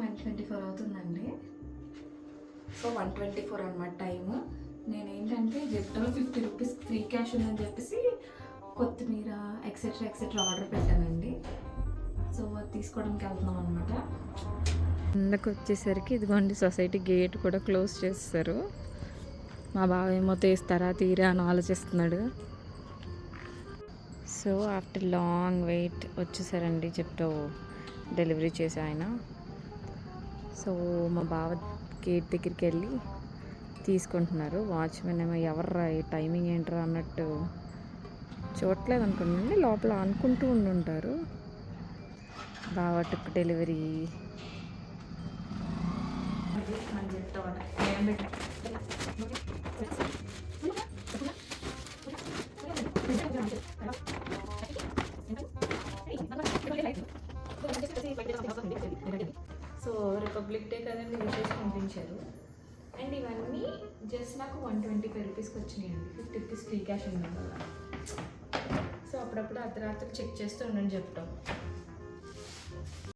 1:24 అవుతుందండి. సో 1:24 అనమాట టైము. నేనేంటంటే జెప్టోలో 50 రూపీస్ ఫ్రీ క్యాష్ ఉందని చెప్పేసి కొత్తిమీర ఎక్సెట్రా ఎక్సెట్రా ఆర్డర్ పెట్టానండి. సో అది తీసుకోవడానికి వెళ్తున్నాం అనమాట. కిందకు వచ్చేసరికి ఇదిగోండి సొసైటీ గేట్ కూడా క్లోజ్ చేస్తారు. మా బావ ఏమో తీస్తారా తీరా అని ఆలోచిస్తున్నాడు. సో ఆఫ్టర్ లాంగ్ వెయిట్ వచ్చేసారండి జెప్టో డెలివరీ చేసే ఆయన. సో మా బావ గేట్ దగ్గరికి వెళ్ళి తీసుకుంటున్నారు. వాచ్మెన్ ఏమో ఎవర్రా ఈ టైమింగ్ ఏంట్రా అన్నట్టు చూడట్లేదు అనుకోండి, లోపల అనుకుంటూ ఉండుంటారు. బావ టుక్ డెలివరీ. మన జెప్టో సో రిపబ్లిక్ డే కదండి విషెస్ పంపించారు. అండ్ ఇవన్నీ జస్ట్ నాకు 125 రూపీస్కి వచ్చినాయండి. 50 రూపీస్ ఫ్రీ క్యాష్ ఉండడం వల్ల. సో అప్పుడప్పుడు అర్ధరాత్రి చెక్ చేస్తూ ఉండని చెప్తాం.